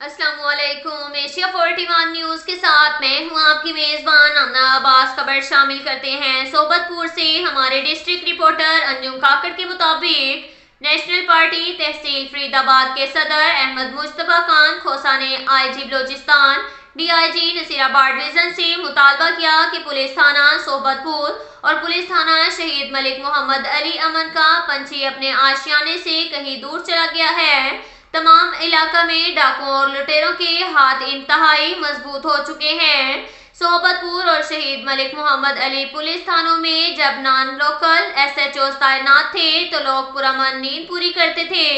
अस्सलाम वालेकुम। Asia 41 news के साथ मैं हूं आपकी मेजबान आमना अब्बास। खबर शामिल करते हैं सोबतपुर से। हमारे डिस्ट्रिक्ट रिपोर्टर अंजुम काकड़ के मुताबिक नेशनल पार्टी तहसील फरीदाबाद के सदर अहमद मुस्तफा खान खोसा ने IG Balochistan DIG Nasirabad division से मुतालबा किया कि पुलिस थाना सोबतपुर और पुलिस थाना शहीद मलिक मोहम्मद अली अमन का पंछी अपने आशियाने से कहीं दूर चला गया है। तमाम इलाका में डाकुओं और लुटेरों के हाथ इंतहाई मजबूत हो चुके हैं। सोबतपुर और शहीद मलिक मोहम्मद अली पुलिस थानों में जब नॉन लोकल SHO तैनात थे तो लोग पुरअमन नींद पूरी करते थे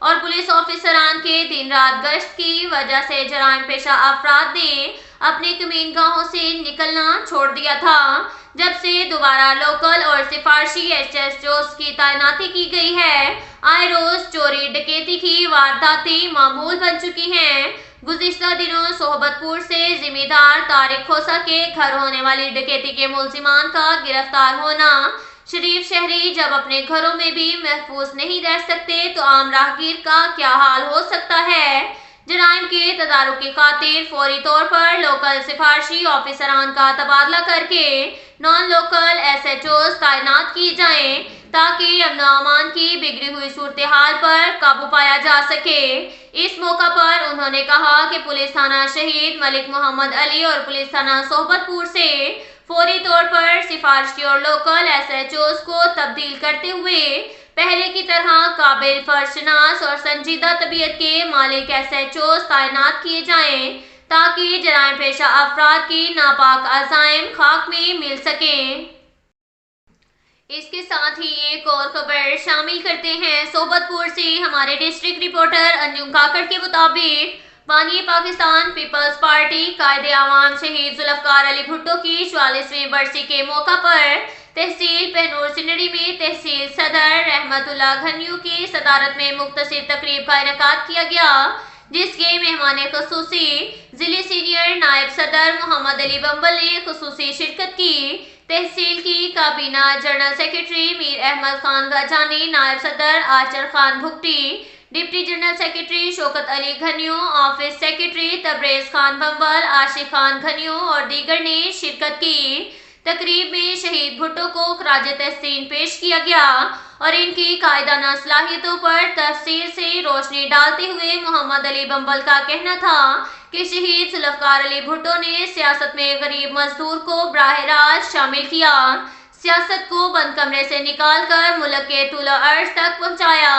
और पुलिस ऑफिसरान के दिन रात गश्त की वजह से जराइम पेशा अफराद ने अपने कमीनगाहों से निकलना छोड़ दिया था। जब से दोबारा लोकल और सिफारशी SHOs की तैनाती की गई है, आए रोज चोरी डकैती की वारदातें मामूल बन चुकी हैं। गुज़िश्ता दिनों सोहबतपुर से जिम्मेदार तारिक खोसा के घर होने वाली डकैती के मुलजिमान का गिरफ्तार होना, शरीफ शहरी जब अपने घरों में भी महफूज नहीं रह सकते तो आम राहगीर का क्या हाल हो सकता है। जराइम के तदारुक की खातिर फौरी तौर पर लोकल सिफारशी ऑफिसरान का तबादला करके नॉन लोकल SHOs तैनात की जाएं ताकि अमन अमान की बिगड़ी हुई सूरत हाल पर काबू पाया जा सके। इस मौका पर उन्होंने कहा कि पुलिस थाना शहीद मलिक मोहम्मद अली और पुलिस थाना सोहबतपुर से फौरी तौर पर सिफारशी और लोकल SHOs को तब्दील करते हुए पहले की तरह काबिल फर्शनास और संजीदा तबीयत के मालिक SHOs तैनात किए जाएं ताकि जराइम पेशा अफराद की नापाक अज़ाइम खाक में मिल सकें। इसके साथ ही एक और खबर शामिल करते हैं सोबतपुर से। हमारे डिस्ट्रिक्ट रिपोर्टर अंजुम काकड़ के मुताबिक बानी पाकिस्तान पीपल्स पार्टी कायदे आवाम शहीद जुल्फकार अली भुट्टो की 44वीं बरसी के मौका पर तहसील पहनूर सिनड़ी में तहसील सदर रहमतुल्लाह घन्यू की सदारत में मुख्तसर तकरीब का इनेकाद किया गया, जिसके मेहमान खुसूसी जिले सीनियर नायब सदर मोहम्मद अली बम्बल ने खुसूसी शिरकत की। तहसील की काबीना जनरल सेक्रेटरी मीर अहमद खान गजानी, नायब सदर Achar Khan Bugti, deputy general secretary Shaukat Ali Ghanyu, office secretary Tabrez Khan Bambal, Ashiq Khan Ghanyu और दीगर ने शिरकत की। तकरीब में शहीद भुट्टो को खराज तहसीन पेश किया गया और इनकी कायदाना सलाहियतों पर तफसील से रोशनी डालते हुए मोहम्मद अली बम्बल का कहना था कि शहीद जुल्फकार अली भुट्टो ने सियासत में गरीब मजदूर को बराह रास्त शामिल किया, सियासत को बंद कमरे से निकालकर मुल्क के तुला अर्ज तक पहुंचाया,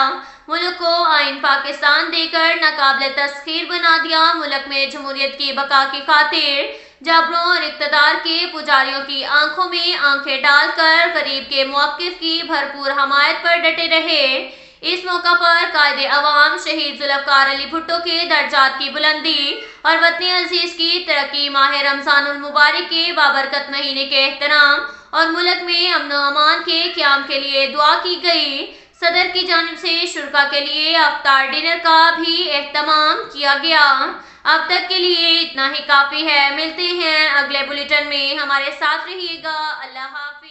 मुल्क को आइन पाकिस्तान देकर नाकाबिल तस्खीर बना दिया। मुल्क में जमहूरियत की बका की खातिर जबरों और इक़्तिदार के पुजारियों की आंखों में आंखें डालकर गरीब के मौक़िफ़ की भरपूर हमायत पर डटे रहे। इस मौका पर कायदे अवाम शहीद जुल्फकार अली भुट्टो के दर्जात की बुलंदी और वतन अजीज की तरक्की, माह रमज़ानुल मुबारक के बाबरकत महीने के एहतराम और मुल्क में अमन अमान के क़याम के लिए दुआ की गई। सदर की जानिब से शुरका के लिए अफ्तार डिनर का भी एहतमाम किया गया। अब तक के लिए इतना ही काफ़ी है। मिलते हैं अगले बुलेटिन में, हमारे साथ रहिएगा। अल्लाह हाफ़िज़।